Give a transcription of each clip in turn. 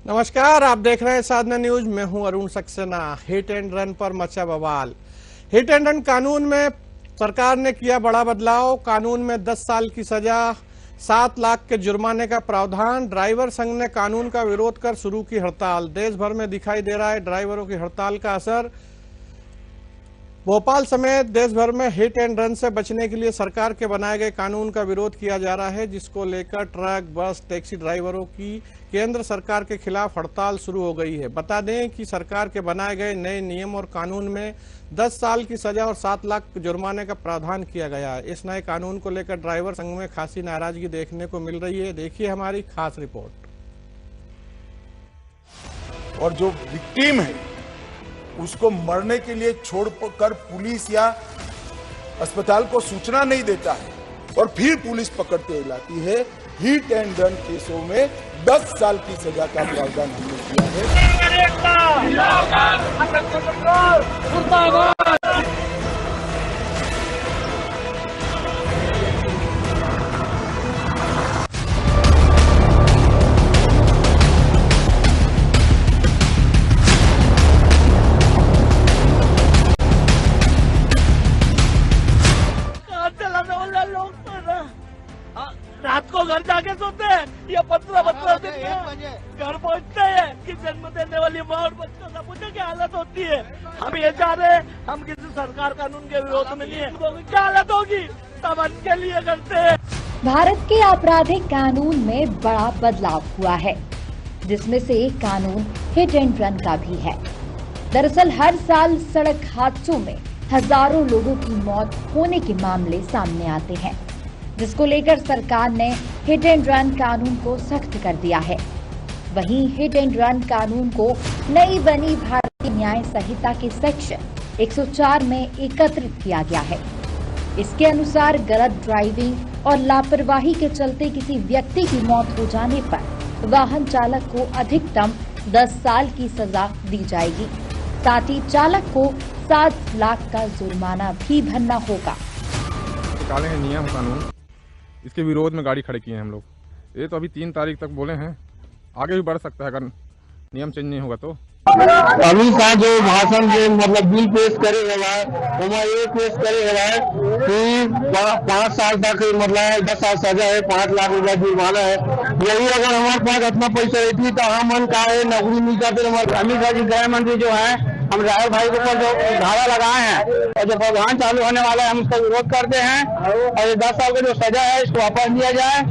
नमस्कार, आप देख रहे हैं साधना न्यूज। मैं हूं Arun Saxena. Hit and run पर मचा बवाल। हिट एंड रन कानून में सरकार ने किया बड़ा बदलाव। कानून में 10 साल की सजा, 7 लाख के जुर्माने का प्रावधान। ड्राइवर संघ ने कानून का विरोध कर शुरू की हड़ताल। देश भर में दिखाई दे रहा है ड्राइवरों की हड़ताल का असर। भोपाल समेत देश भर में हिट एंड रन से बचने के लिए सरकार के बनाए गए कानून का विरोध किया जा रहा है, जिसको लेकर ट्रक, बस, टैक्सी ड्राइवरों की केंद्र सरकार के खिलाफ हड़ताल शुरू हो गई है। बता दें कि सरकार के बनाए गए नए नियम और कानून में 10 साल की सजा और 7 लाख जुर्माने का प्रावधान किया गया है। इस नए कानून को लेकर ड्राइवर संघ में खासी नाराजगी देखने को मिल रही है। देखिए हमारी खास रिपोर्ट। और जो विक्टिम है उसको मरने के लिए छोड़कर पुलिस या अस्पताल को सूचना नहीं देता है और फिर पुलिस पकड़ के लाती है। हिट एंड रन केसों में 10 साल की सजा का प्रावधान हमने किया है। रात को घर जाके सोते हैं या 15 दिन में घर पहुंचते हैं कि जन्म देने वाली माँ और बच्चों का मुझे क्या हालत होती है। हम ये चाह रहे हैं, हम किसी सरकार कानून के विरोध में नहीं है। क्या हालत होगी तब के लिए करते हैं। भारत के आपराधिक कानून में बड़ा बदलाव हुआ है, जिसमें से एक कानून हिट एंड रन का भी है। दरअसल हर साल सड़क हादसों में हजारों लोगों की मौत होने के मामले सामने आते हैं, जिसको लेकर सरकार ने हिट एंड रन कानून को सख्त कर दिया है। वहीं हिट एंड रन कानून को नई बनी भारतीय न्याय संहिता के सेक्शन 104 में एकत्रित किया गया है। इसके अनुसार गलत ड्राइविंग और लापरवाही के चलते किसी व्यक्ति की मौत हो जाने पर वाहन चालक को अधिकतम 10 साल की सजा दी जाएगी। साथ ही चालक को 7 लाख का जुर्माना भी भरना होगा। निकालेंगे नियम कानून, इसके विरोध में गाड़ी खड़े किए हैं हम लोग। ये तो अभी 3 तारीख तक बोले हैं, आगे भी बढ़ सकता है अगर नियम चेंज नहीं होगा तो। अभी का जो भाषण जो मतलब बिल पेश करे हुआ ये पेश करे हुआ कि 5 साल तक मतलब 10 साल सजा है, 5 लाख रुपया जुर्माना है। यही अगर हमारे पास इतना पैसा रहती तो हम मन का है नौकरी मिल जाती। हमारे अमित शाह जी गृह मंत्री जो है, हम ड्राइवर भाई के ऊपर जो धारा लगाए हैं और जो प्रावधान चालू होने वाला है हम उसका विरोध करते हैं। और 10 साल का जो सजा है इसको वापस दिया जाए।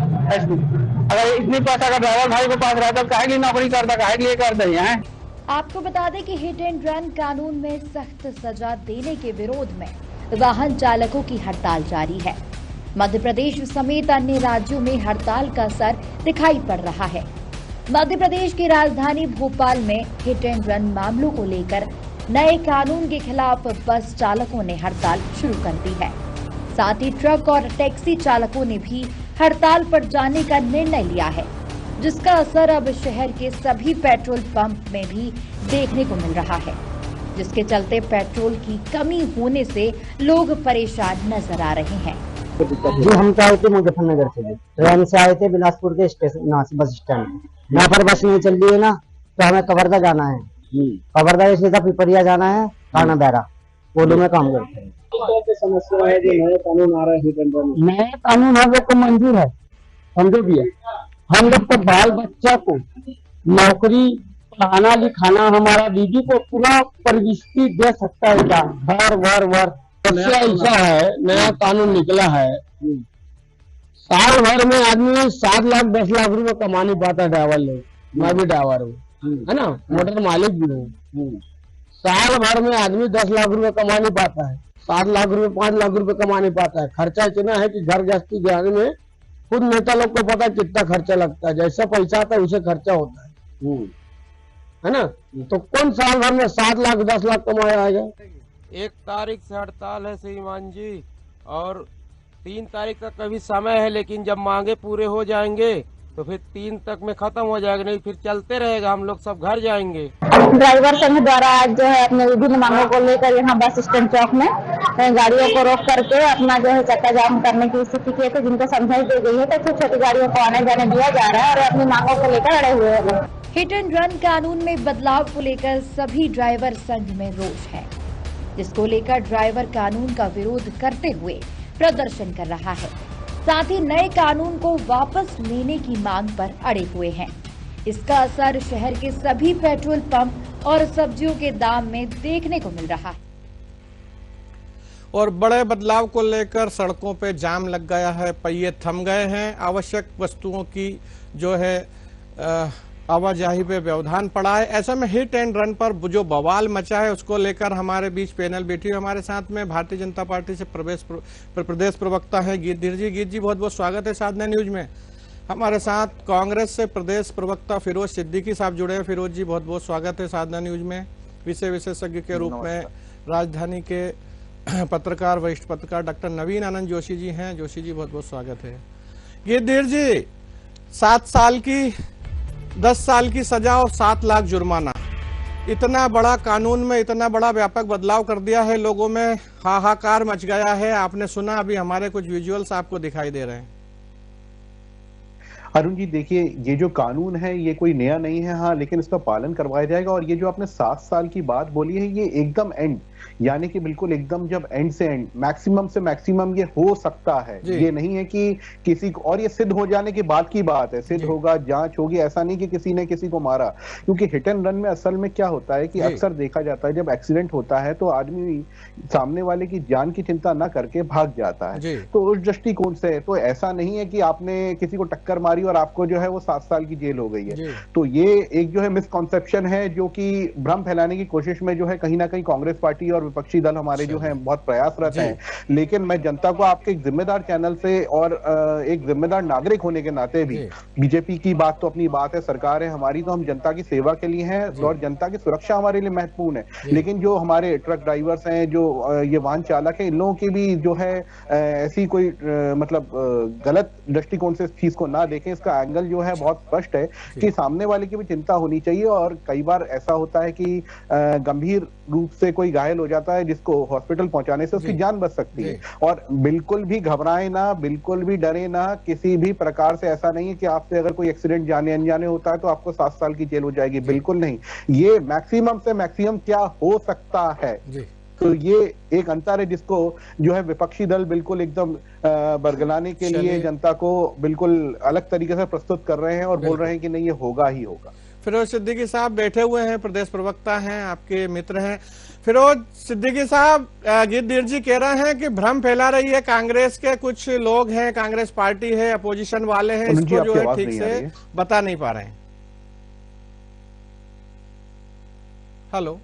अगर इतनी पैसा का ड्राइवर भाई के पास रहता तो काहे की नौकरी करता, काहे के लिए करते हैं। आपको बता दें कि हिट एंड रन कानून में सख्त सजा देने के विरोध में वाहन चालकों की हड़ताल जारी है। मध्य प्रदेश समेत अन्य राज्यों में हड़ताल का असर दिखाई पड़ रहा है। मध्य प्रदेश की राजधानी भोपाल में हिट एंड रन मामलों को लेकर नए कानून के खिलाफ बस चालकों ने हड़ताल शुरू कर दी है। साथ ही ट्रक और टैक्सी चालकों ने भी हड़ताल पर जाने का निर्णय लिया है, जिसका असर अब शहर के सभी पेट्रोल पंप में भी देखने को मिल रहा है, जिसके चलते पेट्रोल की कमी होने से लोग परेशान नजर आ रहे हैं। जी हम तो आए थे मुजफ्फरनगर से, ट्रेन से आए थे बिलासपुर के स्टेशन बस स्टैंड। यहाँ पर बस नहीं चल रही है ना, तो हमें कवर्धा जाना है। कवर्धा से सीधा पिपरिया जाना है, काना बैरा ओलू में काम करते हैं। समस्या है जो नए कानून आ रहा है हिट एंड रन, नए कानून हम लोग को मंजूर है, समझो भी है। हम लोग को बाल बच्चा को नौकरी, पढ़ाना लिखाना, हमारा बीवी को पूरा परिविष्टि दे सकता है। घर ऐसा है, नया कानून निकला है। साल भर में आदमी 7 लाख 10 लाख रुपए कमा नहीं पाता। ड्राइवर लोग, मैं भी ड्राइवर हूँ, है ना, मोटर मालिक भी हूँ। साल भर में आदमी 10 लाख रुपए कमा नहीं पाता है, 7 लाख रुपए 5 लाख रुपए कमा नहीं पाता है। खर्चा इतना है कि घर गृहस्थी जाने में खुद नेता लोग को पता है कितना खर्चा लगता है। जैसा पैसा आता है उसे खर्चा होता है ना। तो कौन साल भर में 7 लाख 10 लाख कमाया आएगा। 1 तारीख से हड़ताल है श्रीमान जी, और 3 तारीख तक का भी समय है, लेकिन जब मांगे पूरे हो जाएंगे तो फिर 3 तक में खत्म हो जाएगा, नहीं फिर चलते रहेगा, हम लोग सब घर जाएंगे। ड्राइवर संघ द्वारा आज जो है अपने विभिन्न मांगों को लेकर यहाँ बस स्टैंड चौक में गाड़ियों को रोक करके अपना जो है चक्का जाम करने की स्थिति की थी, जिनको समझाई दी गई है तो छोटी छोटी गाड़ियों को आने जाने दिया जा रहा है और अपनी मांगों को लेकर अड़े हुए हैं। हिट एंड रन कानून में बदलाव को लेकर सभी ड्राइवर संघ में रोष है, जिसको लेकर ड्राइवर कानून का विरोध करते हुए प्रदर्शन कर रहा है। साथ ही नए कानून को वापस लेने की मांग पर अड़े हुए हैं। इसका असर शहर के सभी पेट्रोल पंप और सब्जियों के दाम में देखने को मिल रहा है। और बड़े बदलाव को लेकर सड़कों पे जाम लग गया है, पहिए थम गए हैं। आवश्यक वस्तुओं की जो है आवाजाही पे व्यवधान पड़ा है। ऐसे में हिट एंड रन पर जो बवाल मचा है उसको लेकर हमारे बीच पैनल बैठी है। हमारे साथ में भारतीय जनता पार्टी से प्रदेश प्रवक्ता है गीत धीर जी। गीत जी, बहुत बहुत स्वागत है साधना न्यूज में। हमारे साथ कांग्रेस से प्रदेश प्रवक्ता फिरोज सिद्दीकी साहब जुड़े हैं। फिरोज जी, बहुत बहुत स्वागत है साधना न्यूज में। विषय विशेषज्ञ के रूप में राजधानी के पत्रकार, वरिष्ठ पत्रकार डॉक्टर नवीन आनंद जोशी जी हैं। जोशी जी, बहुत बहुत स्वागत है। गीत धीर जी, 7 साल की 10 साल की सजा और 7 लाख जुर्माना, इतना बड़ा कानून में इतना बड़ा व्यापक बदलाव कर दिया है, लोगों में हाहाकार मच गया है। आपने सुना, अभी हमारे कुछ विजुअल्स आपको दिखाई दे रहे हैं। अरुण जी, देखिए, ये जो कानून है ये कोई नया नहीं है, हाँ, लेकिन इसका पालन करवाया जाएगा। और ये जो आपने 7 साल की बात बोली है, ये एकदम एंड, यानी कि बिल्कुल एकदम जब एंड से एंड, मैक्सिमम से मैक्सिमम ये हो सकता है। ये नहीं है कि किसी को, और ये सिद्ध हो जाने के बाद की बात है, सिद्ध होगा, जांच होगी, ऐसा नहीं कि किसी ने किसी को मारा। क्योंकि हिट एंड रन में असल में क्या होता है कि अक्सर देखा जाता है जब एक्सीडेंट होता है तो आदमी सामने वाले की जान की चिंता ना करके भाग जाता है। तो उस दृष्टिकोण से तो ऐसा नहीं है कि आपने किसी को टक्कर मारी और आपको जो है वो 7 साल की जेल हो गई है। तो ये एक जो है मिसकॉन्सेप्शन है, जो कि भ्रम फैलाने की कोशिश में जो है कहीं ना कहीं कांग्रेस पार्टी और विपक्षी दल हमारे जो हैं बहुत प्रयासरत हैं। लेकिन मैं जनता को आपके एक जिम्मेदार चैनल से और एक जिम्मेदार नागरिक होने के नाते भी, बीजेपी की बात तो अपनी बात है, सरकार है हमारी, तो हम जनता की सेवा के लिए हैं और जनता की सुरक्षा हमारे लिए महत्वपूर्ण है। लेकिन जो हमारे ट्रक ड्राइवर्स हैं, जो ये वाहन चालक है, इन लोगों की भी जो है ऐसी कोई मतलब गलत दृष्टिकोण से इस चीज को ना देखें। इसका एंगल जो है बहुत स्पष्ट है कि सामने वाले की भी चिंता होनी चाहिए। और कई बार ऐसा होता है कि गंभीर रूप से कोई घायल हो जाता है जिसको हॉस्पिटल पहुंचाने से उसकी जान बच सकती है। और बिल्कुल भी घबराए ना, बिल्कुल भी डरे ना, किसी भी प्रकार से ऐसा नहीं है कि आपसे अगर कोई एक्सीडेंट जाने अनजाने होता है तो आपको 7 साल की जेल हो जाएगी, बिल्कुल नहीं। ये मैक्सिमम से मैक्सिमम क्या हो सकता है, तो ये एक अंतर है जिसको जो है विपक्षी दल बिल्कुल एकदम बरगलाने के लिए जनता को बिल्कुल अलग तरीके से प्रस्तुत कर रहे हैं और बोल रहे हैं कि नहीं, ये होगा ही होगा। फिरोज सिद्दीकी साहब बैठे हुए हैं, प्रदेश प्रवक्ता हैं, आपके मित्र हैं। फिरोज सिद्दीकी साहब, गीत धीर जी कह रहे हैं कि भ्रम फैला रही है कांग्रेस के कुछ लोग हैं, कांग्रेस पार्टी है, अपोजिशन वाले हैं, इसको जो है ठीक से बता नहीं पा रहे हैं। हेलो,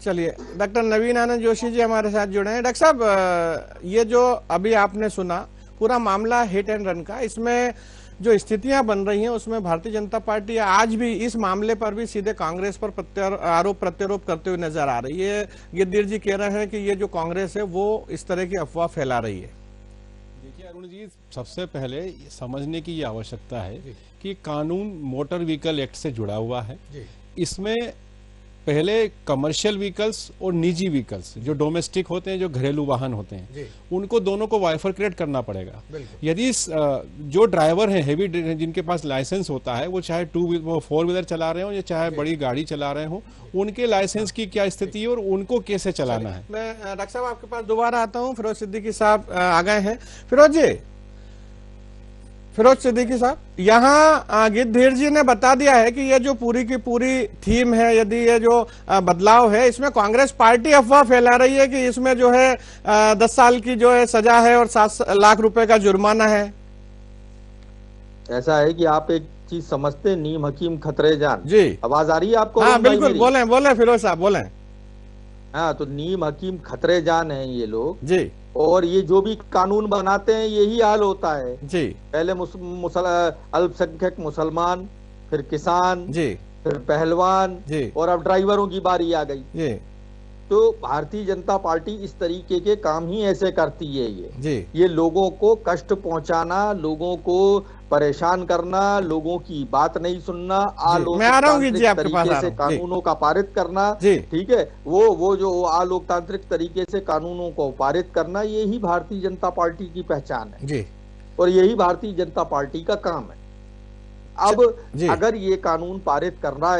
चलिए, डॉक्टर नवीन आनंद जोशी जी हमारे साथ जुड़े हैं। डॉक्टर साहब, ये जो अभी आपने सुना पूरा मामला हिट एंड रन का, इसमें जो स्थितियां बन रही हैं उसमें भारतीय जनता पार्टी आज भी इस मामले पर भी सीधे कांग्रेस पर आरोप प्रत्यारोप करते हुए नजर आ रही है। गिरधीर जी कह रहे हैं कि ये जो कांग्रेस है वो इस तरह की अफवाह फैला रही है। देखिए अरुण जी, सबसे पहले समझने की ये आवश्यकता है कि कानून मोटर व्हीकल एक्ट से जुड़ा हुआ है। इसमें पहले कमर्शियल व्हीकल्स और निजी व्हीकल्स जो डोमेस्टिक होते हैं, जो घरेलू वाहन होते हैं, उनको दोनों को बाइफरकेट करना पड़ेगा। यदि जो ड्राइवर हैं हेवी, जिनके पास लाइसेंस होता है, वो चाहे 4 व्हीलर चला रहे हो या चाहे बड़ी गाड़ी चला रहे हो, उनके लाइसेंस की क्या स्थिति है और उनको कैसे चलाना है। मैं डॉक्टर साहब आपके पास दोबारा आता हूँ। फिरोज सिद्दीकी साहब आ गए हैं। फिरोज सिद्दीकी साहब, यहाँ गिरधीर धीर जी ने बता दिया है कि ये जो पूरी की पूरी थीम है, यदि ये जो बदलाव है, इसमें कांग्रेस पार्टी अफवाह फैला रही है कि इसमें जो है 10 साल की जो है सजा है और 7 लाख रुपए का जुर्माना है। ऐसा है कि आप एक चीज समझते, नीम हकीम खतरे जान। जी, आवाज आ रही है आपको? हाँ बिल्कुल, बोले फिरोज साहब बोले। हाँ, तो नीम हकीम खतरे जान है ये लोग जी। और ये जो भी कानून बनाते हैं यही हाल होता है जी। पहले अल्पसंख्यक मुसलमान, फिर किसान जी, फिर पहलवान जी, और अब ड्राइवरों की बारी आ गई जी। तो भारतीय जनता पार्टी इस तरीके के काम ही ऐसे करती है। जी। ये लोगों को कष्ट पहुंचाना, लोगों को परेशान करना, लोगों की बात नहीं सुनना, अलोकतांत्रिक तरीके से कानूनों का पारित करना, ठीक है, वो जो अलोकतांत्रिक तरीके से कानूनों को पारित करना, यही भारतीय जनता पार्टी की पहचान है जी। और यही भारतीय जनता पार्टी का काम है। अब अगर ये कानून पारित करना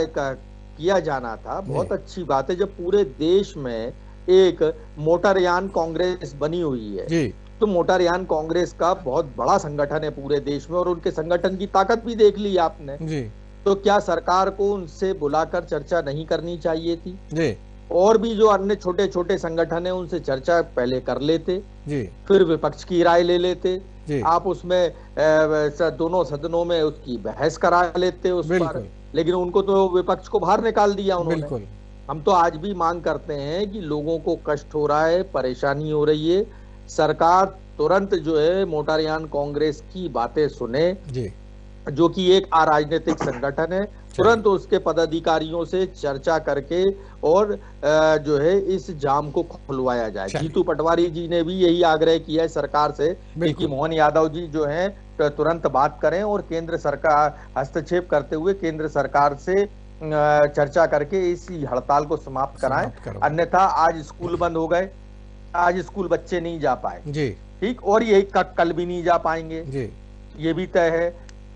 किया जाना था, बहुत अच्छी बात है। जब पूरे देश में एक मोटरयान कांग्रेस बनी हुई है जी। तो मोटरयान कांग्रेस का बहुत बड़ा संगठन है पूरे देश में और उनके संगठन की ताकत भी देख ली आपने जी। तो क्या सरकार को उनसे बुलाकर चर्चा नहीं करनी चाहिए थी जी। और भी जो अन्य छोटे छोटे संगठन है उनसे चर्चा पहले कर लेते जी। फिर विपक्ष की राय ले लेते जी। आप उसमें दोनों सदनों में उसकी बहस करा लेते उस पर, लेकिन उनको तो विपक्ष को बाहर निकाल दिया उन्होंने। हम तो आज भी मांग करते हैं कि लोगों को कष्ट हो रहा है, परेशानी हो रही है, सरकार तुरंत जो है मोटरयान कांग्रेस की बातें सुने जी। जो कि एक अराजनीतिक संगठन है, तुरंत उसके पदाधिकारियों से चर्चा करके और जो है इस जाम को खुलवाया जाए। जीतू पटवारी जी ने भी यही आग्रह किया है सरकार से कि मोहन यादव जी जो है तुरंत बात करें और केंद्र सरकार हस्तक्षेप करते हुए केंद्र सरकार से चर्चा करके इस हड़ताल को समाप्त कराएं। अन्यथा आज स्कूल बंद हो गए, आज स्कूल बच्चे नहीं जा पाए जी। ठीक, और ये कल भी नहीं जा पाएंगे जी। ये भी तय है।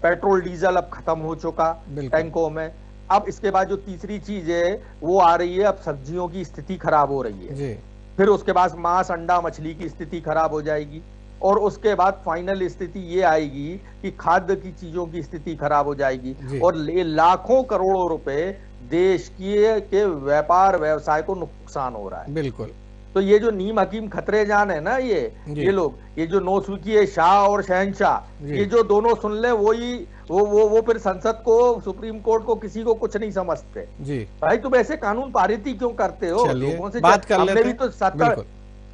पेट्रोल डीजल अब खत्म हो चुका टैंकों में। अब इसके बाद जो तीसरी चीज है वो आ रही है, अब सब्जियों की स्थिति खराब हो रही है जी। फिर उसके बाद मांस अंडा मछली की स्थिति खराब हो जाएगी और उसके बाद फाइनल स्थिति ये आएगी कि खाद्य की चीजों की स्थिति खराब हो जाएगी और लाखों करोड़ों रुपए देश के व्यापार व्यवसाय को नुकसान हो रहा है। बिल्कुल। तो ये जो नीम हकीम खतरे जान है ना, ये लोग, ये जो नौसुकी शाह और शहनशाह, ये जो दोनों सुन ले वो फिर संसद को, सुप्रीम कोर्ट को, किसी को कुछ नहीं समझते जी। भाई तुम ऐसे कानून पारित ही क्यों करते हो? लोगों से बात कर हमने भी तो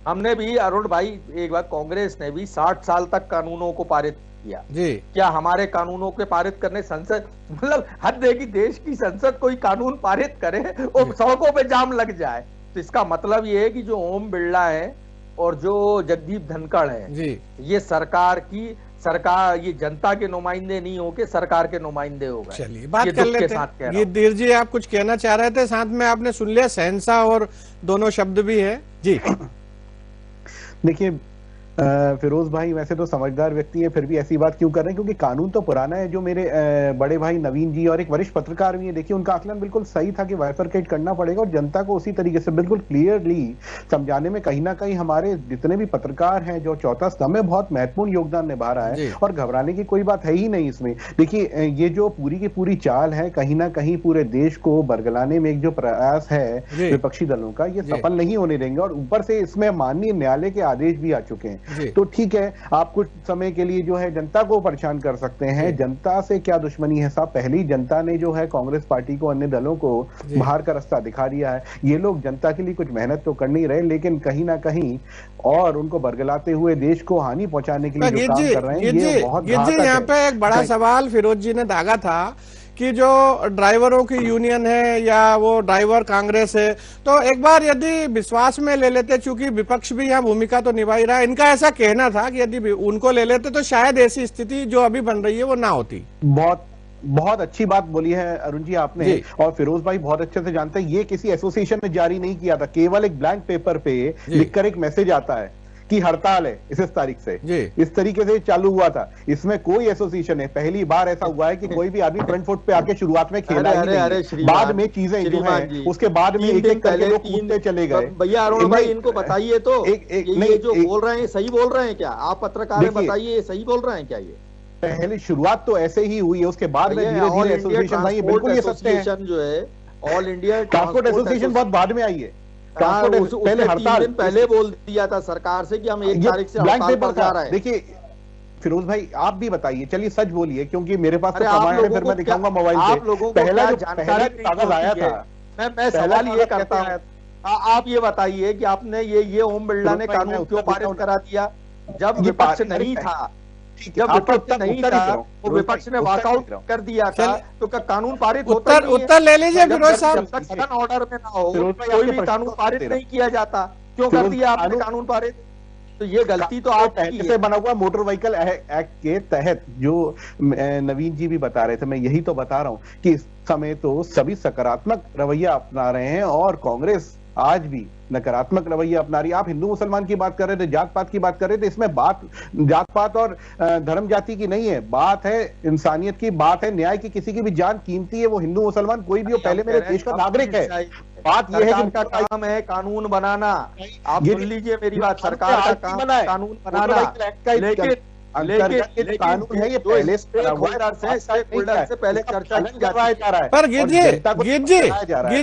हमने भी, अरुण भाई एक बार कांग्रेस ने भी 60 साल तक कानूनों को पारित किया जी। क्या हमारे कानूनों के पारित करने संसद, मतलब हद है कि देश की संसद कोई कानून पारित करे और सड़कों पे जाम लग जाए। तो इसका मतलब ये है कि जो ओम बिरला है और जो जगदीप धनखड़ है जी, ये ये जनता के नुमाइंदे नहीं होके सरकार के नुमाइंदे हो गए। चलिए बात कर लेते हैं। ये धीर जी आप कुछ कहना चाह रहे थे, साथ में आपने सुन लिया शहंशाह और दोनों शब्द भी है जी। देखिए फिरोज भाई वैसे तो समझदार व्यक्ति है, फिर भी ऐसी बात क्यों कर रहे हैं? क्योंकि कानून तो पुराना है। जो मेरे बड़े भाई नवीन जी और एक वरिष्ठ पत्रकार भी है, देखिए उनका आकलन बिल्कुल सही था कि बाइफरकेट करना पड़ेगा और जनता को उसी तरीके से बिल्कुल क्लियरली समझाने में कहीं ना कहीं हमारे जितने भी पत्रकार हैं, जो चौथा स्तंभ में बहुत महत्वपूर्ण योगदान निभा रहा है और घबराने की कोई बात है ही नहीं इसमें। देखिए ये जो पूरी की पूरी चाल है, कहीं ना कहीं पूरे देश को बरगलाने में एक जो प्रयास है विपक्षी दलों का, ये सफल नहीं होने देंगे। और ऊपर से इसमें माननीय न्यायालय के आदेश भी आ चुके हैं। तो ठीक है, आप कुछ समय के लिए जो है जनता को परेशान कर सकते हैं। जनता से क्या दुश्मनी है साहब? पहली जनता ने जो है कांग्रेस पार्टी को, अन्य दलों को बाहर का रास्ता दिखा दिया है। ये लोग जनता के लिए कुछ मेहनत तो कर नहीं रहे, लेकिन कहीं ना कहीं और उनको बरगलाते हुए देश को हानि पहुंचाने के लिए जो काम कर रहे हैं ये बहुत घातक है। यहाँ पे एक बड़ा सवाल फिरोज जी ने दागा था कि जो ड्राइवरों की यूनियन है या वो ड्राइवर कांग्रेस है, तो एक बार यदि विश्वास में ले लेते, चूंकि विपक्ष भी यहाँ भूमिका तो निभा ही रहा है, इनका ऐसा कहना था कि यदि उनको ले लेते तो शायद ऐसी स्थिति जो अभी बन रही है वो ना होती। बहुत अच्छी बात बोली है अरुण जी आपने, और फिरोज भाई बहुत अच्छे से जानते हैं ये किसी एसोसिएशन ने जारी नहीं किया था। केवल एक ब्लैंक पेपर पे लिखकर एक मैसेज आता है कि हड़ताल है इस तारीख से, इस तरीके से चालू हुआ था। इसमें कोई एसोसिएशन है, पहली बार ऐसा हुआ है कि कोई भी आदमी फ्रंट फुट पे आके शुरुआत में खेला ही नहीं, बाद में चीजें जो है उसके बाद में एक करके लोग कूदते चले गए। भैया अरुण भाई इनको बताइए तो ये जो बोल रहे हैं सही बोल रहे हैं क्या? आप पत्रकार हैं, बताइए ये सही बोल रहे हैं क्या? ये पहले शुरुआत तो ऐसे ही हुई है, उसके बाद में धीरे धीरे एसोसिएशन आई है। बिल्कुल ये सत्य है, जो है ऑल इंडिया ट्रांसपोर्ट एसोसिएशन बहुत बाद में आई है। पहले हड़ताल पहले बोल दिया था सरकार से कि हम 1 तारीख से हड़ताल पर जा रहे हैं। देखिए फिरोज भाई आप भी बताइए, चलिए सच बोलिए, क्योंकि मेरे पास तो प्रमाण है, फिर मैं दिखाऊंगा मोबाइल पे। पहला कागज आया था, मैं सवाल ये करता हूँ, आप ये बताइए कि आपने ये ओम बिरला ने कानून क्यों पारित करा दिया जब विपक्ष नहीं था? जब विपक्ष नहीं था, वो विपक्ष ने वॉकआउट कर दिया था, तो क्या कानून पारित होता नहीं है? उत्तर ले लीजिए फिरोज साहब। जब तक सदन ऑर्डर में ना हो कोई भी कानून पारित नहीं किया जाता। क्यों कर दिया आपने कानून पारित? तो ये गलती तो आप से बना हुआ मोटर व्हीकल एक्ट के तहत, जो नवीन जी भी बता रहे थे, मैं यही तो बता रहा हूं कि इस समय तो सभी सकारात्मक रवैया अपना रहे हैं और कांग्रेस आज भी नकारात्मक रवैया अपना रही है। आप हिंदू मुसलमान की बात कर रहे थे, जात पात की बात कर रहे थे, इसमें बात जात पात और धर्म जाति की नहीं है, बात है इंसानियत की, बात है न्याय की। किसी की भी जान कीमती है, वो हिंदू मुसलमान कोई भी हो, पहले मेरे देश का नागरिक है। बात यह है कि उनका काम है कानून बनाना। आप सुन लीजिए मेरी बात, सरकार का काम है कानून बनाना, लेकिन कानून है ये पहले से पहले चर्चा जा रहा है। पर गिज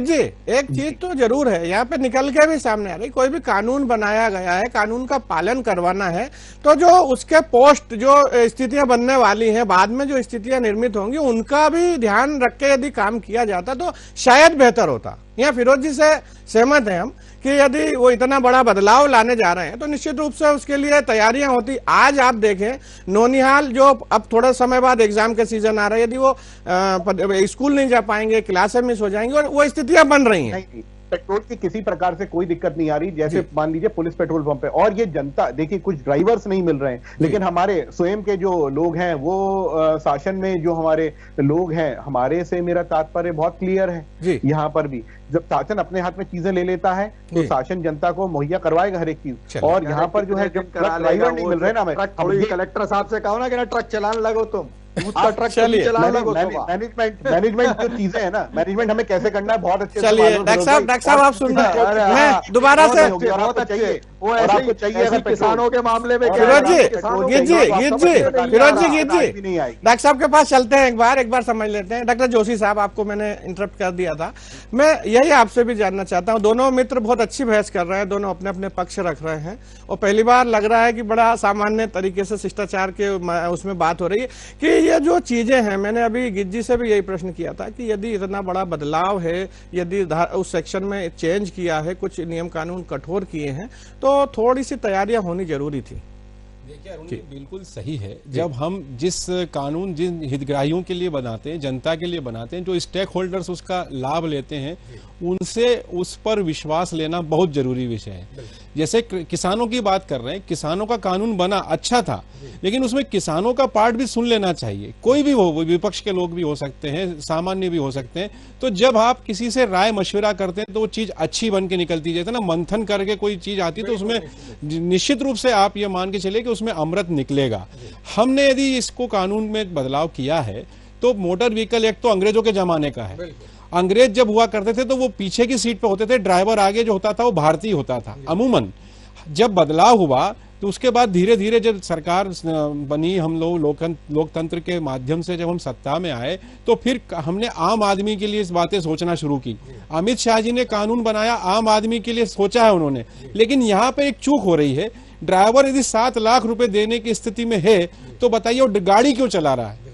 जी एक चीज तो जरूर है, यहाँ पे निकल के भी सामने आ रही, कोई भी कानून बनाया गया है, कानून का पालन करवाना है, तो जो उसके पोस्ट जो स्थितियां बनने वाली हैं, बाद में जो स्थितियां निर्मित होंगी, उनका भी ध्यान रख के यदि काम किया जाता तो शायद बेहतर होता। यहाँ फिरोज जी से सहमत हैं हम कि यदि वो इतना बड़ा बदलाव लाने जा रहे हैं तो निश्चित रूप से उसके लिए तैयारियां होती। आज आप देखें नौनिहाल, जो अब थोड़ा समय बाद एग्जाम के सीजन आ रहा है, यदि वो स्कूल नहीं जा पाएंगे, क्लासें मिस हो जाएंगी, और वो स्थितियां बन रही हैं। पेट्रोल की किसी प्रकार से कोई दिक्कत नहीं आ रही, जैसे मान लीजिए पुलिस पेट्रोल पंप पे, और ये जनता देखिए, कुछ ड्राइवर्स नहीं मिल रहे हैं, लेकिन हमारे स्वयं के जो लोग हैं, वो शासन में जो हमारे लोग हैं, हमारे से मेरा तात्पर्य बहुत क्लियर है। यहाँ पर भी जब शासन अपने हाथ में चीजें ले लेता है तो शासन जनता को मुहैया करवाएगा हर एक चीज। और यहाँ पर जो है जब ड्राइवर नहीं मिल रहे ना, मैं कलेक्टर साहब से कहो ना कि ट्रक चलाने लगो तुम, मैनेजमेंट जो चीजें है ना, मैनेजमेंट हमें कैसे करना है बहुत अच्छे। चलिए डॉक्टर साहब आप सुन रहे हैं, मैं दोबारा से वो ऐसे चाहिए किसानों के मामले में। फिरोज जी डॉक्टर साहब के पास चलते हैं, एक बार समझ लेते हैं। डॉक्टर जोशी साहब, आपको मैंने इंटरप्ट कर दिया था, मैं यही आपसे भी जानना चाहता हूं। दोनों मित्र बहुत अच्छी बहस कर रहे हैं, दोनों अपने अपने पक्ष रख रहे हैं, और पहली बार लग रहा है कि बड़ा सामान्य तरीके से शिष्टाचार के उसमें बात हो रही है कि ये जो चीजें हैं, मैंने अभी गिज्जी से भी यही प्रश्न किया था कि यदि इतना बड़ा बदलाव है, यदि उस सेक्शन में चेंज किया है, कुछ नियम कानून कठोर किए हैं, तो थोड़ी सी तैयारियां होनी जरूरी थी। देखिए अरुण जी, बिल्कुल सही है। जब हम जिस कानून जिन हितग्राहियों के लिए बनाते हैं, जनता के लिए बनाते हैं, जो स्टेक होल्डर्स उसका लाभ लेते हैं, उनसे उस पर विश्वास लेना बहुत जरूरी विषय है। जैसे किसानों की बात कर रहे हैं, किसानों का कानून बना अच्छा था, लेकिन उसमें किसानों का पार्ट भी सुन लेना चाहिए। कोई भी हो, विपक्ष के लोग भी हो सकते हैं, सामान्य भी हो सकते हैं। तो जब आप किसी से राय मशविरा करते हैं तो वो चीज अच्छी बन के निकलती है ना। मंथन करके कोई चीज आती तो उसमें निश्चित रूप से आप ये मान के चले कि उसमें अमृत निकलेगा। हमने यदि इसको कानून में बदलाव किया है तो मोटर व्हीकल एक्ट तो अंग्रेजों के जमाने का है। अंग्रेज जब हुआ करते थे तो वो पीछे की सीट पे होते थे, ड्राइवर आगे जो होता था वो भारतीय होता था अमूमन। जब बदलाव हुआ तो उसके बाद धीरे धीरे जब सरकार बनी, हम लोग लोकतंत्र के माध्यम से जब हम सत्ता में आए, तो फिर हमने आम आदमी के लिए इस बातें सोचना शुरू की। अमित शाह जी ने कानून बनाया, आम आदमी के लिए सोचा है उन्होंने, लेकिन यहाँ पे एक चूक हो रही है। ड्राइवर यदि 7 लाख रुपए देने की स्थिति में है तो बताइए वो गाड़ी क्यों चला रहा है?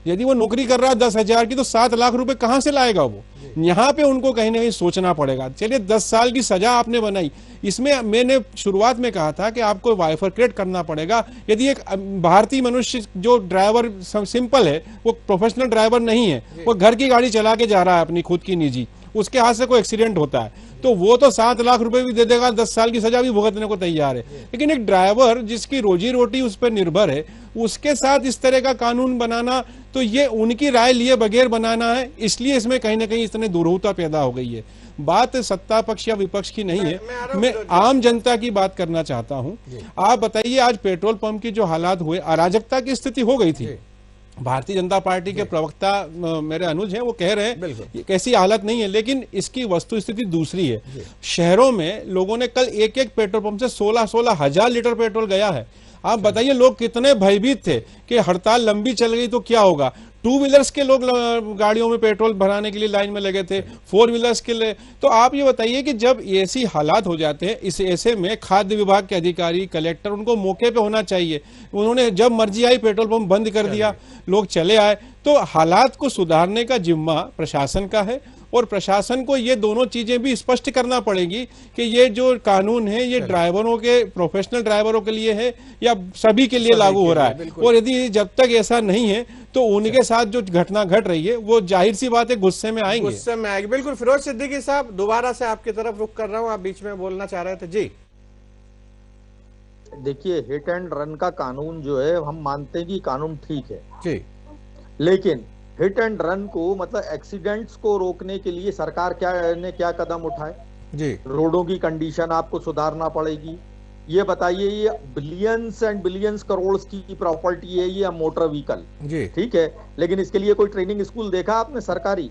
यदि वो नौकरी कर रहा है 10,000 की, तो 7 लाख रुपए कहां से लाएगा वो? यहाँ पे उनको कहीं ना कहीं सोचना पड़ेगा। चलिए 10 साल की सजा आपने बनाई, इसमें मैंने शुरुआत में कहा था कि आपको बाइफरकेट करना पड़ेगा। यदि एक भारतीय मनुष्य जो ड्राइवर सिंपल है, वो प्रोफेशनल ड्राइवर नहीं है, वो घर की गाड़ी चला के जा रहा है अपनी खुद की निजी, उसके हाथ से कोई एक्सीडेंट होता है तो वो तो 7 लाख रुपए भी दे देगा, 10 साल की सजा भी भुगतने को तैयार है। लेकिन एक ड्राइवर जिसकी रोजी रोटी उस पर निर्भर है, उसके साथ इस तरह का कानून बनाना, तो ये उनकी राय लिए बगैर बनाना है। इसलिए इसमें कहीं ना कहीं इतने दुरूहता पैदा हो गई है। बात सत्ता पक्ष या विपक्ष की नहीं है, मैं आम जनता की बात करना चाहता हूं। आप बताइए, आज पेट्रोल पंप की जो हालात हुए, अराजकता की स्थिति हो गई थी। भारतीय जनता पार्टी के प्रवक्ता मेरे अनुज हैं, वो कह रहे हैं कैसी हालत नहीं है, लेकिन इसकी वस्तु स्थिति दूसरी है। शहरों में लोगों ने कल एक पेट्रोल पंप से 16 हजार लीटर पेट्रोल गया है। आप बताइए लोग कितने भयभीत थे कि हड़ताल लंबी चल गई तो क्या होगा। 2 व्हीलर्स के लोग गाड़ियों में पेट्रोल भराने के लिए लाइन में लगे थे, 4 व्हीलर्स के लिए। तो आप ये बताइए कि जब ऐसी हालात हो जाते हैं, इस ऐसे में खाद्य विभाग के अधिकारी, कलेक्टर, उनको मौके पे होना चाहिए। उन्होंने जब मर्जी आई पेट्रोल पंप बंद कर दिया, लोग चले आए। तो हालात को सुधारने का जिम्मा प्रशासन का है और प्रशासन को ये दोनों चीजें भी स्पष्ट करना पड़ेगी कि ये जो कानून है ये ड्राइवरों के, प्रोफेशनल ड्राइवरों के लिए है या सभी के लिए लागू हो रहा है। और यदि जब तक ऐसा नहीं है तो उनके साथ जो घटना घट रही है वो जाहिर सी बात है गुस्से में आएंगे। गुस्से में आएंगे, बिल्कुल। फिरोज सिद्दीकी साहब, दोबारा से आपकी तरफ रुख कर रहा हूं, आप बीच में बोलना चाह रहे थे जी। देखिए, हिट एंड रन का कानून जो है, हम मानते हैं कि कानून ठीक है जी, लेकिन हिट एंड रन को, मतलब एक्सीडेंट्स को रोकने के लिए सरकार क्या कदम उठाए जी। रोडों की कंडीशन आपको सुधारना पड़ेगी। ये बताइए, ये बिलियंस एंड बिलियंस करोड़ की प्रॉपर्टी है ये मोटर व्हीकल जी, ठीक है, लेकिन इसके लिए कोई ट्रेनिंग स्कूल देखा आपने सरकारी?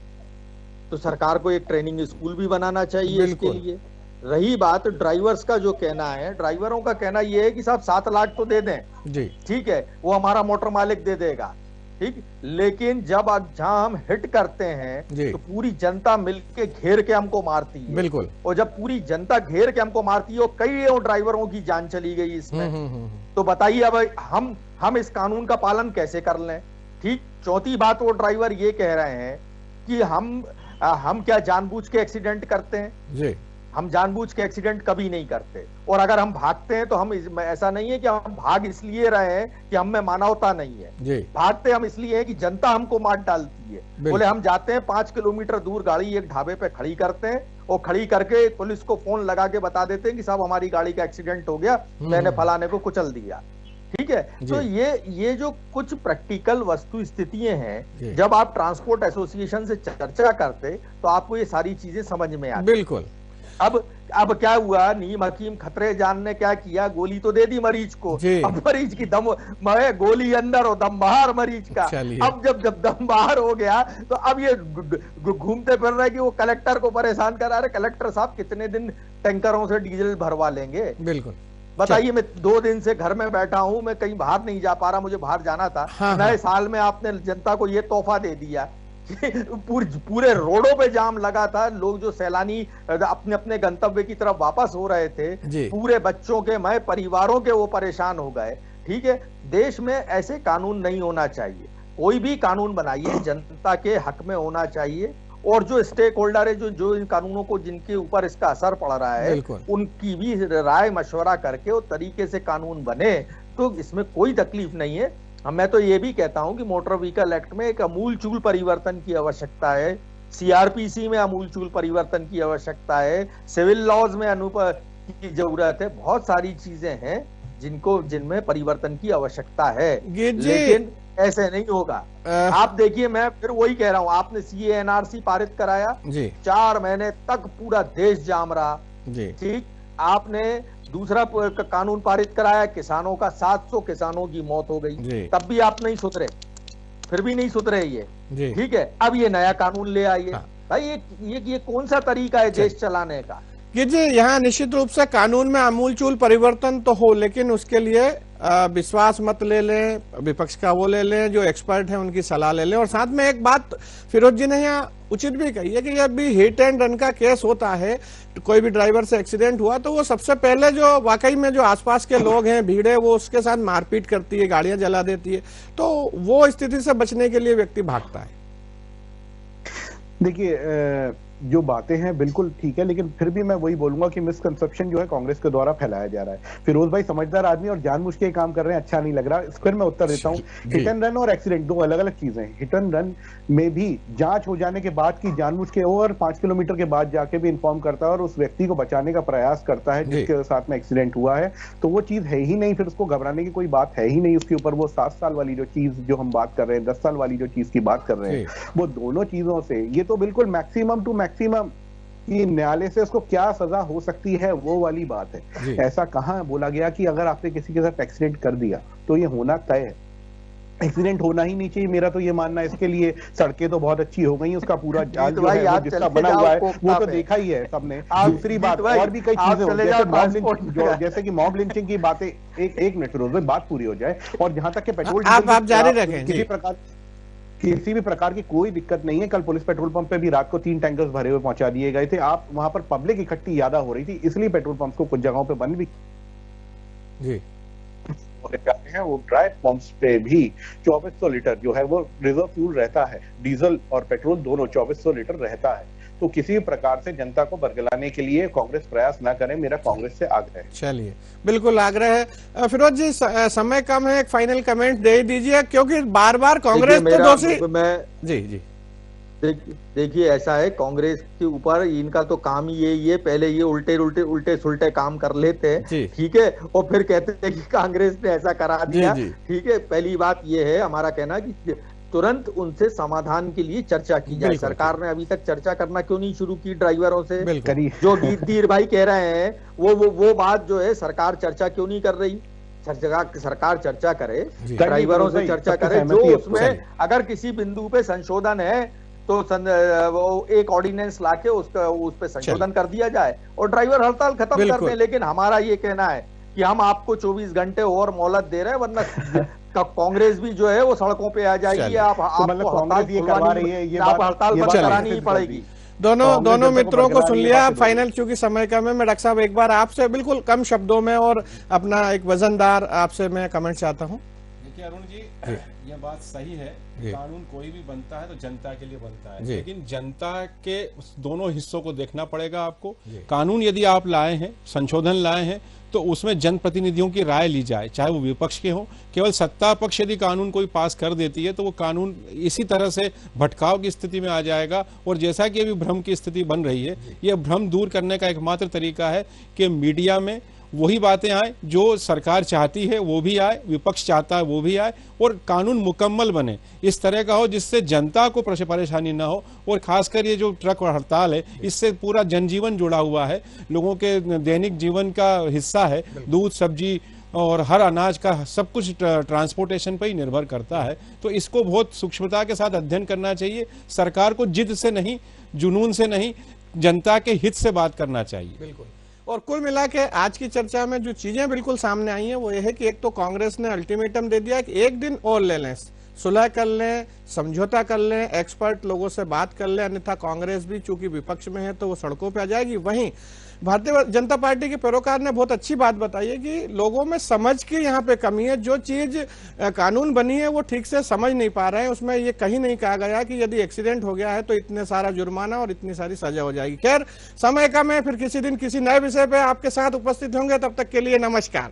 तो सरकार को एक ट्रेनिंग स्कूल भी बनाना चाहिए इसके लिए। रही बात ड्राइवर्स का, जो कहना है, ड्राइवरों का कहना ये है कि साहब 7 लाख तो दे दें जी, ठीक है, वो हमारा मोटर मालिक दे देगा, ठीक, लेकिन जब जहां हम हिट करते हैं तो पूरी जनता मिलके घेर के हमको मारती है। बिल्कुल। और जब पूरी जनता घेर के हमको मारती है और कई ड्राइवरों की जान चली गई इसमें, तो बताइए अब हम इस कानून का पालन कैसे कर लें? ठीक। चौथी बात, वो ड्राइवर ये कह रहे हैं कि हम क्या जानबूझ के एक्सीडेंट करते हैं? जी, हम जानबूझ के एक्सीडेंट कभी नहीं करते। और अगर हम भागते हैं तो हम ऐसा नहीं है कि हम भाग इसलिए रहे हैं कि हम में मानवता नहीं है जी। भागते हम इसलिए है कि जनता हमको मार डालती है। बोले हम जाते हैं 5 किलोमीटर दूर, गाड़ी एक ढाबे पे खड़ी करते हैं और खड़ी करके पुलिस को फोन लगा के बता देते हैं कि साहब हमारी गाड़ी का एक्सीडेंट हो गया, मैंने फलाने को कुचल दिया, ठीक है। तो ये जो कुछ प्रैक्टिकल वस्तु स्थितियां हैं, जब आप ट्रांसपोर्ट एसोसिएशन से चर्चा करते तो आपको ये सारी चीजें समझ में आती। बिल्कुल। अब क्या हुआ, नीम हकीम खतरे जान ने क्या किया, गोली तो दे दी मरीज को, अब मरीज की गोली अंदर और दम बाहर मरीज का। अब जब दम बाहर हो गया तो अब ये घूमते फिर रहे कि वो कलेक्टर को परेशान करा रहे, कलेक्टर साहब कितने दिन टैंकरों से डीजल भरवा लेंगे? बिल्कुल। बताइए, मैं 2 दिन से घर में बैठा हूं, मैं कहीं बाहर नहीं जा पा रहा, मुझे बाहर जाना था। नए साल में आपने जनता को ये तोहफा दे दिया पूरे रोडों पे जाम लगा था, लोग जो सैलानी अपने अपने गंतव्य की तरफ वापस हो रहे थे, पूरे बच्चों के परिवारों के वो परेशान हो गए, ठीक है। देश में ऐसे कानून नहीं होना चाहिए। कोई भी कानून बनाइए जनता के हक में होना चाहिए, और जो स्टेक होल्डर है, जो इन कानूनों को, जिनके ऊपर इसका असर पड़ रहा है, उनकी भी राय मशवरा करके वो तरीके से कानून बने तो इसमें कोई तकलीफ नहीं है। मैं तो ये भी कहता हूं कि मोटर व्हीकल एक्ट में एक अमूलचूल परिवर्तन की आवश्यकता है, सीआरपीसी में अमूलचूल परिवर्तन की आवश्यकता है, सिविल लॉज में की जरूरत है। बहुत सारी चीजें हैं जिनमें परिवर्तन की आवश्यकता है, लेकिन ऐसे नहीं होगा। आप देखिए, मैं फिर वही कह रहा हूं, आपने CANRC पारित कराया, 4 महीने तक पूरा देश जाम रहा, ठीक। आपने दूसरा कानून पारित कराया, किसानों का 700 किसानों की मौत हो गई, तब भी आप नहीं सुधरे, फिर भी नहीं सुधरे ये, ठीक है। अब ये नया कानून ले आइए। भाई ये कौन सा तरीका है देश चलाने का? जी, यहाँ निश्चित रूप से कानून में आमूलचूल परिवर्तन तो हो, लेकिन उसके लिए विश्वास मत ले लें, विपक्ष का वो ले लें, जो एक्सपर्ट हैं उनकी सलाह ले लें। और साथ में एक बात फिरोज जी ने यहाँ उचित भी कही है कि जब भी हिट एंड रन का केस होता है, तो कोई भी ड्राइवर से एक्सीडेंट हुआ तो वो सबसे पहले जो वाकई में जो आसपास के लोग हैं, भीड़ है, वो उसके साथ मारपीट करती है, गाड़ियां जला देती है, तो वो स्थिति से बचने के लिए व्यक्ति भागता है। देखिए, जो बातें हैं बिल्कुल ठीक है, लेकिन फिर भी मैं वही बोलूंगा कि मिसकंसेप्शन जो है कांग्रेस के द्वारा फैलाया जा रहा है। फिरोज भाई समझदार आदमी और जानबूझ के काम कर रहे हैं, अच्छा नहीं लग रहा। इस पर मैं उत्तर देता हूं, हिट एंड रन और एक्सीडेंट 2 अलग अलग चीजें हैं। हिट एंड रन में भी जांच हो जाने के बाद की जानबूझ के और 5 किलोमीटर के बाद जाके भी इन्फॉर्म करता है और उस व्यक्ति को बचाने का प्रयास करता है जिसके साथ में एक्सीडेंट हुआ है, तो वो चीज है ही नहीं, फिर उसको घबराने की कोई बात है ही नहीं उसके ऊपर। वो 7 साल वाली जो चीज जो हम बात कर रहे हैं, 10 साल वाली जो चीज की बात कर रहे हैं, वो दोनों चीजों से ये तो बिल्कुल मैक्सिमम टू मैक्सिमम कि न्यायालय से उसको क्या सजा हो सकती है वो वाली बात है। ऐसा कहाँ बोला गया कि अगर आपने किसी के साथ एक्सीडेंट कर दिया तो ये होना तय है, एक्सीडेंट होना ही नहीं चाहिए। मेरा तो ये मानना है। इसके लिए सड़कें तो बहुत अच्छी हो गई, उसका पूरा जाल जो है वो जिसका बना हुआ है वो तो देखा ही है सबने। दूसरी बात, और भी कई चीजें जैसे कि मॉब लिंचिंग की बातें, एक मिनट फिरोज भाई बात पूरी हो जाए। और जहां तक के पेट्रोल आप जारी रखें, किसी भी प्रकार की कोई दिक्कत नहीं है। कल पुलिस पेट्रोल पंप पे भी रात को 3 टैंकर्स भरे हुए पहुंचा दिए गए थे। आप वहां पर पब्लिक इकट्ठी ज्यादा हो रही थी, इसलिए पेट्रोल पंप को कुछ जगहों पे बंद भी हैं। वो ड्राई पंप्स पे भी 2400 लीटर जो है वो रिजर्व फ्यूल रहता है, डीजल और पेट्रोल दोनों 2400 लीटर रहता है। तो किसी भी प्रकार से जनता को बरगलाने के लिए कांग्रेस प्रयास न करे, मेरा कांग्रेस से आग्रह है। चलिए, बिल्कुल आग्रह है। फिरोज जी, समय कम है, एक फाइनल कमेंट दे दीजिए, क्योंकि बार बार कांग्रेस तो दोषी। जी देखिए, ऐसा है, कांग्रेस के ऊपर इनका तो काम ही यही है, पहले ये उल्टे सुलटे काम कर लेते हैं, ठीक है, और फिर कहते हैं कि कांग्रेस ने ऐसा करा दिया, ठीक है। पहली बात ये है हमारा कहना कि तुरंत उनसे समाधान के लिए चर्चा की जाए। सरकार ने अभी तक चर्चा करना क्यों नहीं शुरू की ड्राइवरों से? जो धीर भाई कह रहे हैं वो बात जो है, सरकार चर्चा क्यों नहीं कर रही? सरकार चर्चा करे, ड्राइवरों से चर्चा करे, जो उसमें अगर किसी बिंदु पे संशोधन है तो वो एक ऑर्डिनेंस लाके उस पे संशोधन कर दिया जाए और ड्राइवर हड़ताल खत्म कर दें। लेकिन हमारा ये कहना है कि हम आपको 24 घंटे और मोहलत दे रहे हैं, वरना कांग्रेस भी जो है वो सड़कों पे आ जाएगी। आप हड़ताल करानी ही पड़ेगी। दोनों मित्रों को सुन लिया। फाइनल, चूंकि समय कम है, मैं डॉक्टर साहब एक बार आपसे बिल्कुल कम शब्दों में और अपना एक वजनदार आपसे मैं कमेंट चाहता हूँ। देखिए अरुण जी, यह बात सही है, कानून कोई भी बनता है तो जनता के लिए बनता है, लेकिन जनता के दोनों हिस्सों को देखना पड़ेगा आपको। कानून यदि आप लाए हैं, संशोधन लाए हैं, तो उसमें जनप्रतिनिधियों की राय ली जाए, चाहे वो विपक्ष के हों। केवल सत्ता पक्ष यदि कानून कोई पास कर देती है तो वो कानून इसी तरह से भटकाव की स्थिति में आ जाएगा। और जैसा कि अभी भ्रम की स्थिति बन रही है, यह भ्रम दूर करने का एकमात्र तरीका है कि मीडिया में वही बातें आए जो सरकार चाहती है, वो भी आए, विपक्ष चाहता है वो भी आए, और कानून मुकम्मल बने, इस तरह का हो जिससे जनता को परेशानी ना हो। और खासकर ये जो ट्रक और हड़ताल है, इससे पूरा जनजीवन जुड़ा हुआ है, लोगों के दैनिक जीवन का हिस्सा है। दूध, सब्जी और हर अनाज का सब कुछ ट्रांसपोर्टेशन पर ही निर्भर करता है। तो इसको बहुत सूक्ष्मता के साथ अध्ययन करना चाहिए। सरकार को जिद से नहीं, जुनून से नहीं, जनता के हित से बात करना चाहिए। बिल्कुल। और कुल मिला के आज की चर्चा में जो चीजें बिल्कुल सामने आई हैं वो ये है कि एक तो कांग्रेस ने अल्टीमेटम दे दिया कि एक दिन और ले लें, सुलह कर लें, समझौता कर लें, एक्सपर्ट लोगों से बात कर लें, अन्यथा कांग्रेस भी चूंकि विपक्ष में है तो वो सड़कों पे आ जाएगी। वहीं भारतीय जनता पार्टी के पैरोकार ने बहुत अच्छी बात बताई है कि लोगों में समझ की यहाँ पे कमी है। जो चीज कानून बनी है वो ठीक से समझ नहीं पा रहे हैं। उसमें ये कहीं नहीं कहा गया कि यदि एक्सीडेंट हो गया है तो इतने सारा जुर्माना और इतनी सारी सजा हो जाएगी। खैर, समय कम है, फिर किसी दिन किसी नए विषय पे आपके साथ उपस्थित होंगे। तब तक के लिए नमस्कार।